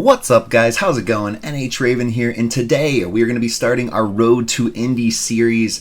What's up, guys? How's it going? NH Raven here, and today we are going to be starting our Road to Indy series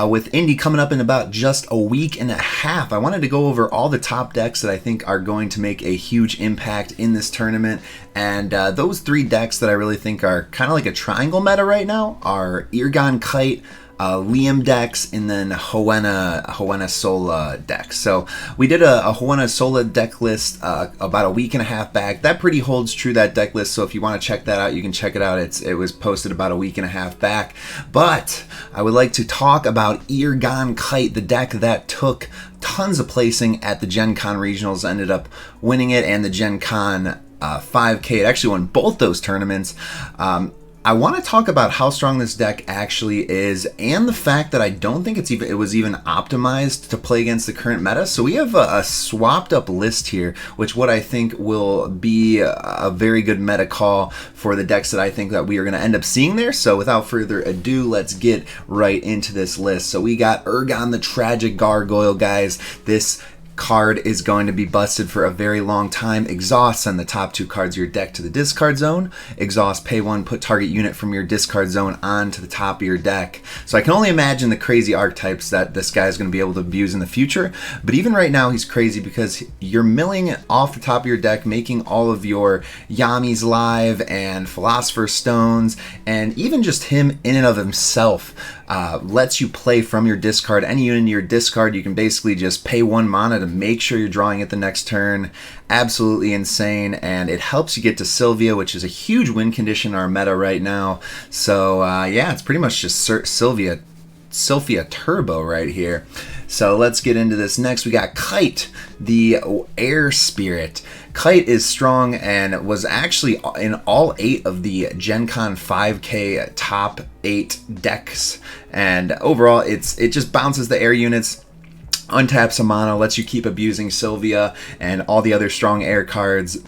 with Indy coming up in about just a week and a half. I wanted to go over all the top decks that I think are going to make a huge impact in this tournament, and those three decks that I really think are kind of like a triangle meta right now are Ergon Kyte, Liam decks, and then Hoenna Sola decks. So we did a Hoenna Sola deck list about a week and a half back. That pretty holds true, that deck list, so if you want to check that out, you can check it out. It was posted about a week and a half back. But I would like to talk about Ergon Kyte, the deck that took tons of placing at the Gen Con Regionals, ended up winning it, and the Gen Con 5K. It actually won both those tournaments. I want to talk about how strong this deck actually is, and the fact that I don't think it was even optimized to play against the current meta. So we have a swapped up list here, which what I think will be a very good meta call for the decks that I think that we are going to end up seeing there. So without further ado, let's get right into this list. So we got Ergon the Tragic Gargoyle, guys. This card is going to be busted for a very long time. Exhaust, send the top two cards of your deck to the discard zone. Exhaust, pay one, put target unit from your discard zone onto the top of your deck. So I can only imagine the crazy archetypes that this guy is going to be able to abuse in the future. But even right now, he's crazy because you're milling off the top of your deck, making all of your Yamis live and Philosopher stones, and even just him in and of himself lets you play from your discard. Any unit in your discard, you can basically just pay one mana to make sure you're drawing it the next turn. Absolutely insane, and it helps you get to Sylphia, which is a huge win condition in our meta right now. So yeah, it's pretty much just Sylphia Turbo right here. So let's get into this next. We got Kyte, the Air Spirit. Kyte is strong and was actually in all 8 of the Gen Con 5K top 8 decks. And overall, it just bounces the air units, untaps a mana, lets you keep abusing Sylphia and all the other strong air cards,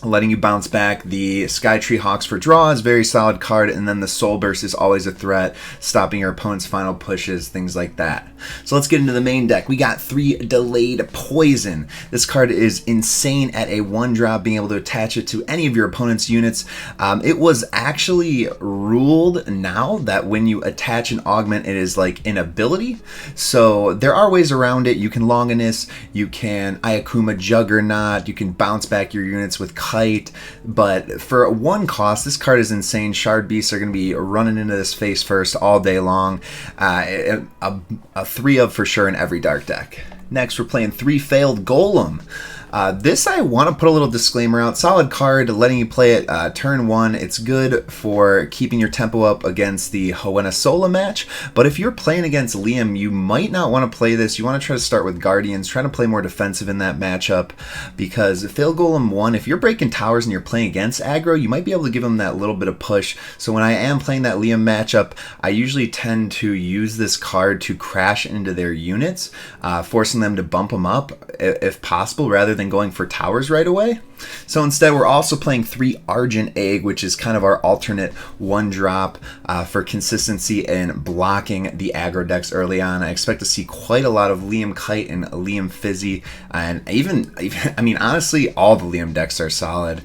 letting you bounce back. The Skytree Hawks for draw is a very solid card, and then the Soul Burst is always a threat, stopping your opponent's final pushes, things like that. So let's get into the main deck. We got 3 Delayed Poison. This card is insane at a 1-drop, being able to attach it to any of your opponent's units. It was actually ruled now that when you attach an augment, it is like an ability. So there are ways around it. You can Longinus, you can Ayakuma Juggernaut, you can bounce back your units with Kyte, but for 1 cost, this card is insane. Shard Beasts are going to be running into this face first all day long. A 3 of for sure in every dark deck. Next, we're playing 3 Failed Golem. This I want to put a little disclaimer out. Solid card, letting you play it turn 1. It's good for keeping your tempo up against the Hoenna Sola match, but if you're playing against Liam, you might not want to play this. You want to try to start with Guardians, try to play more defensive in that matchup, because Failed Golem 1, if you're breaking towers and you're playing against aggro, you might be able to give him that little bit of push. So when I am playing that Liam matchup, I usually tend to use this card to crash into their units, forcing them to bump them up if possible, rather than going for towers right away. So instead, we're also playing 3 Argent Egg, which is kind of our alternate 1-drop for consistency and blocking the aggro decks early on. I expect to see quite a lot of Liam Kyte and Liam Fizzy, and even I mean, honestly, all the Liam decks are solid.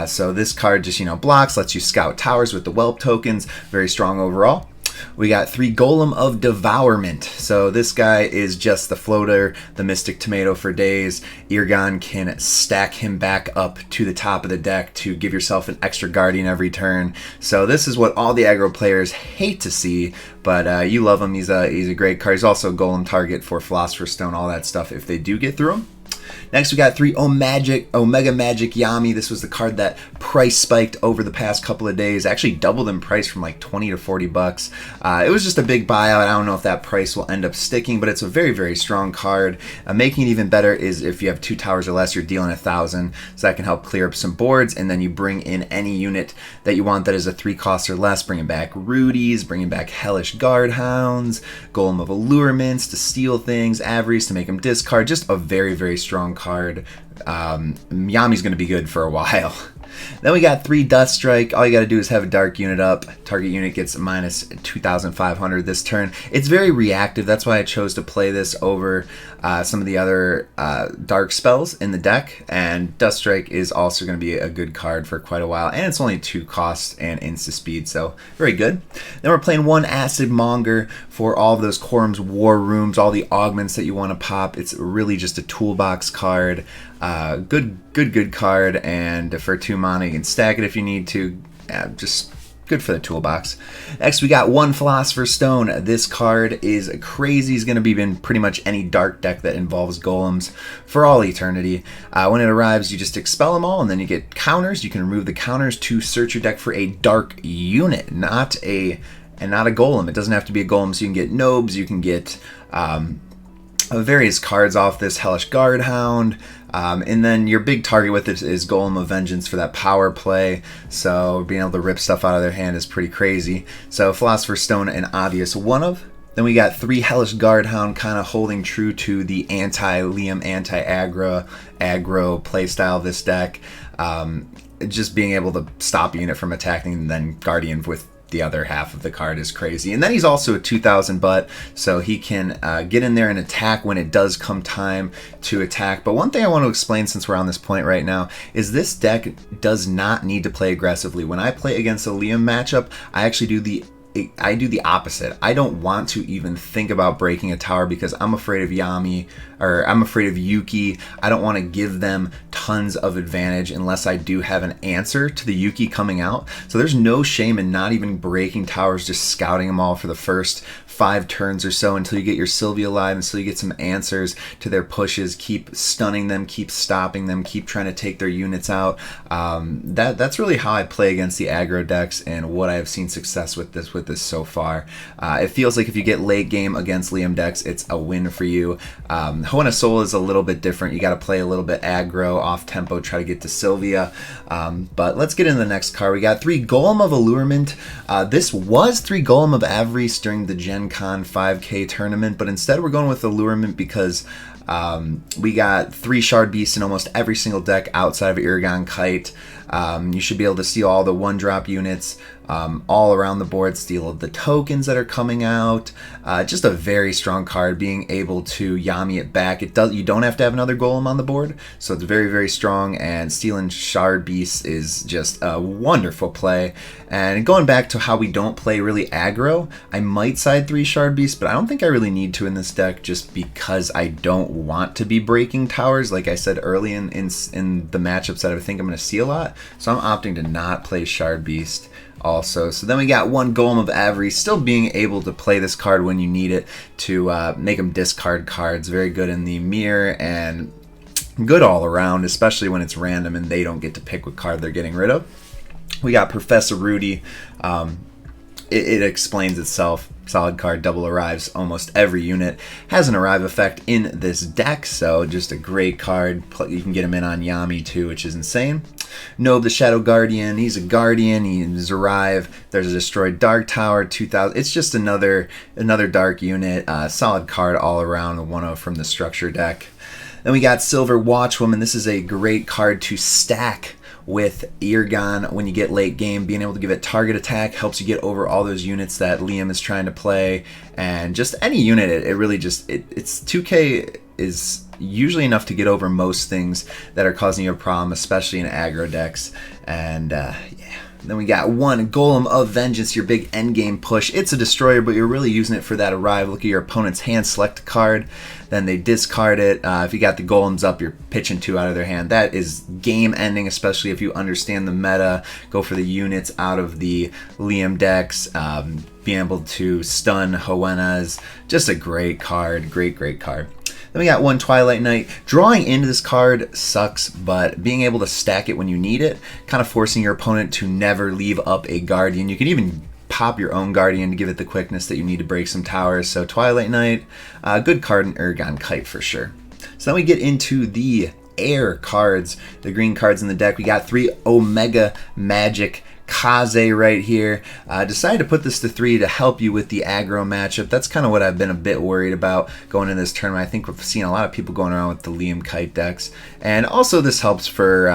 So this card just, blocks, lets you scout towers with the Whelp tokens. Very strong overall. We got 3 Golem of Devourment. So this guy is just the floater, the Mystic Tomato for days. Ergon can stack him back up to the top of the deck to give yourself an extra Guardian every turn. So this is what all the aggro players hate to see, but you love him. He's a great card. He's also a Golem target for Philosopher Stone, all that stuff if they do get through him. Next, we got 3 Omega Magic Yami. This was the card that price spiked over the past couple of days. Actually doubled in price from like 20 to 40 bucks. It was just a big buyout. I don't know if that price will end up sticking, but it's a very, very strong card. Making it even better is if you have 2 towers or less, you're dealing 1,000. So that can help clear up some boards, and then you bring in any unit that you want that is a 3 cost or less, bringing back Rudy's, bringing back Hellish Guardhounds, Golem of Allurements to steal things, Avarice to make them discard. Just a very, very strong card. Yami's going to be good for a while. Then we got 3 Dusk Strike. All you got to do is have a dark unit up. Target unit gets minus 2,500 this turn. It's very reactive. That's why I chose to play this over some of the other dark spells in the deck. And Dusk Strike is also going to be a good card for quite a while. And it's only 2 cost and insta speed, so very good. Then we're playing 1 Acid Monger for all of those Quorum's War Rooms, all the augments that you want to pop. It's really just a toolbox card. Good card, and for 2 mana you can stack it if you need to. Just good for the toolbox. Next we got 1 Philosopher Stone. This card is crazy. It's going to be in pretty much any dark deck that involves golems for all eternity. When it arrives, you just expel them all, and then you get counters. You can remove the counters to search your deck for a dark unit, not a golem. It doesn't have to be a golem, so you can get Nobes, you can get various cards off this, Hellish Guardhound, and then your big target with it is Golem of Vengeance for that power play, so being able to rip stuff out of their hand is pretty crazy. So Philosopher's Stone, an obvious one of. Then we got 3 Hellish Guardhound, kind of holding true to the anti-Liam, anti-aggro playstyle of this deck. Just being able to stop a unit from attacking and then Guardian with the other half of the card is crazy. And then he's also a 2,000 butt, so he can get in there and attack when it does come time to attack. But one thing I want to explain, since we're on this point right now, is this deck does not need to play aggressively. When I play against a Liam matchup, I actually do the opposite. I don't want to even think about breaking a tower because I'm afraid of Yami, or I'm afraid of Yuki. I don't want to give them tons of advantage unless I do have an answer to the Yuki coming out. So there's no shame in not even breaking towers, just scouting them all for the first 5 turns or so until you get your Sylphia alive, until you get some answers to their pushes. Keep stunning them, keep stopping them, keep trying to take their units out. That's really how I play against the aggro decks and what I have seen success with this so far. It feels like if you get late game against Liam decks, it's a win for you. Hoenn Soul is a little bit different. You got to play a little bit aggro, off tempo, try to get to Sylphia. But let's get into the next card. We got 3 Golem of Allurement. This was 3 Golem of Avarice during the Gen Con 5K tournament, but instead we're going with Allurement because we got 3 Shard Beasts in almost every single deck outside of Ergon Kyte. You should be able to steal all the 1-drop units all around the board, steal the tokens that are coming out. Just a very strong card, being able to Yami it back. You don't have to have another golem on the board, so it's very, very strong, and stealing Shard Beasts is just a wonderful play. And going back to how we don't play really aggro, I might side 3 Shard Beasts, but I don't think I really need to in this deck just because I don't want to be breaking towers, like I said early in the matchups that I think I'm going to see a lot. So I'm opting to not play Shard Beast also. So then we got 1 Golem of Avarice, still being able to play this card when you need it to make them discard cards. Very good in the mirror and good all around, especially when it's random and they don't get to pick what card they're getting rid of. We got Professor Rudy. It explains itself. Solid card, double arrives. Almost every unit has an arrive effect in this deck, so just a great card. You can get him in on Yami too, which is insane. Nobe the Shadow Guardian, he's a guardian, he's arrive. There's a destroyed dark tower, 2,000. It's just another dark unit. Solid card all around, a 1/0 from the structure deck. Then we got Silver Watchwoman. This is a great card to stack with Ergon when you get late game. Being able to give it target attack helps you get over all those units that Liam is trying to play, and just any unit. It really just it's 2K is usually enough to get over most things that are causing you a problem, especially in aggro decks. And yeah. Then we got 1 Golem of Vengeance, your big endgame push. It's a destroyer, but you're really using it for that arrive. Look at your opponent's hand, select a card, then they discard it. If you got the golems up, you're pitching 2 out of their hand. That is game ending, especially if you understand the meta. Go for the units out of the Liam decks. Being able to stun Hoennas, just a great card, great card. Then we got 1 Twilight Knight. Drawing into this card sucks, but being able to stack it when you need it, kind of forcing your opponent to never leave up a Guardian. You can even pop your own Guardian to give it the quickness that you need to break some towers. So Twilight Knight, good card in Ergon Kyte for sure. So then we get into the air cards, the green cards in the deck. We got 3 Omega Magic Kaze right here. Decided to put this to 3 to help you with the aggro matchup. That's kind of what I've been a bit worried about going into this tournament. I think we've seen a lot of people going around with the Ergon Kyte decks. And also this helps for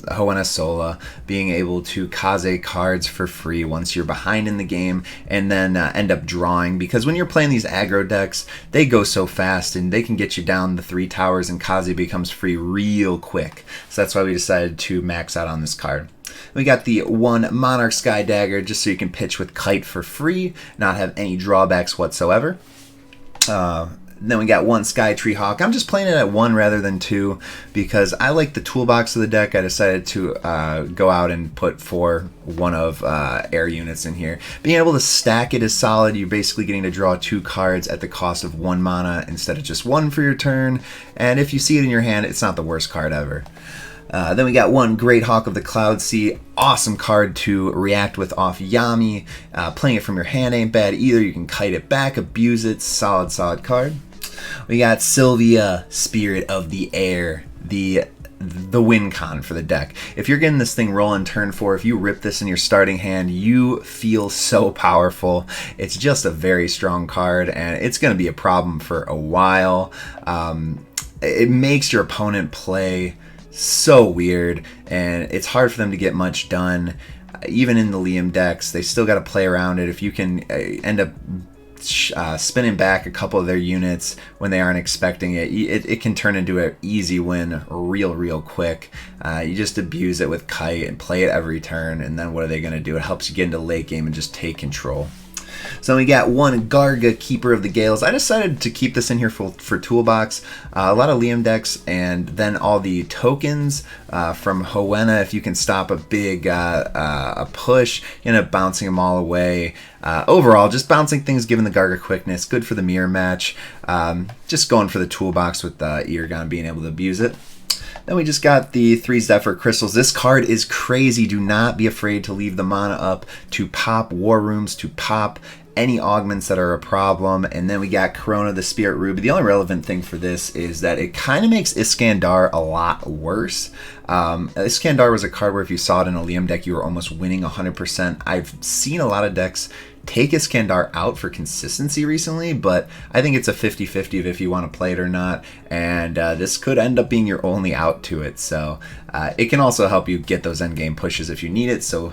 Hoenn Sola being able to Kaze cards for free once you're behind in the game and then end up drawing. Because when you're playing these aggro decks, they go so fast and they can get you down the 3 towers and Kaze becomes free real quick. So that's why we decided to max out on this card. We got the 1 Monarch Sky Dagger just so you can pitch with Kyte for free, not have any drawbacks whatsoever. Then we got 1 Skytree Hawk. I'm just playing it at 1 rather than 2 because I like the toolbox of the deck. I decided to go out and put 4 one of air units in here. Being able to stack it is solid. You're basically getting to draw 2 cards at the cost of 1 mana instead of just 1 for your turn. And if you see it in your hand, it's not the worst card ever. Then we got 1 Greathawk of the Cloudsea. Awesome card to react with off Yami. Playing it from your hand ain't bad either. You can kite it back, abuse it. Solid card. We got Sylphia, Spirit of the Air, the win con for the deck. If you're getting this thing rolling turn 4, if you rip this in your starting hand, you feel so powerful. It's just a very strong card, and it's going to be a problem for a while. It makes your opponent play so weird, and it's hard for them to get much done. Even in the Liam decks, they still got to play around it. If you can end up spinning back a couple of their units when they aren't expecting it, it can turn into an easy win real quick. You just abuse it with Kyte and play it every turn, and then what are they going to do? It helps you get into late game and just take control. So we got 1 Garga, Keeper of the Gales. I decided to keep this in here for Toolbox. A lot of Liam decks, and then all the tokens from Hoenn. If you can stop a big a push, you end up bouncing them all away. Overall, just bouncing things, giving the Garga quickness. Good for the mirror match. Just going for the Toolbox with Ergon being able to abuse it. Then we just got the 3 Zephyr Crystals. This card is crazy. Do not be afraid to leave the mana up to pop War Rooms, to pop any augments that are a problem. And then we got Corona, the Spirit Ruby. The only relevant thing for this is that it kind of makes Iskandar a lot worse. Iskandar was a card where if you saw it in a Liam deck, you were almost winning 100%. I've seen a lot of decks take Iskandar out for consistency recently, but I think it's a 50-50 of if you want to play it or not, and this could end up being your only out to it, so it can also help you get those endgame pushes if you need it, so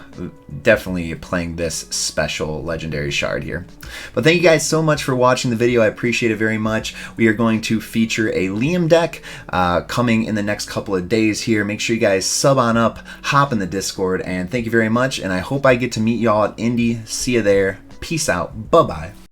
definitely playing this special legendary shard here. But thank you guys so much for watching the video. I appreciate it very much. We are going to feature a Liam deck coming in the next couple of days here. Make sure you guys sub on up, hop in the Discord, and thank you very much, and I hope I get to meet y'all at Indy. See you there. Peace out. Bye-bye.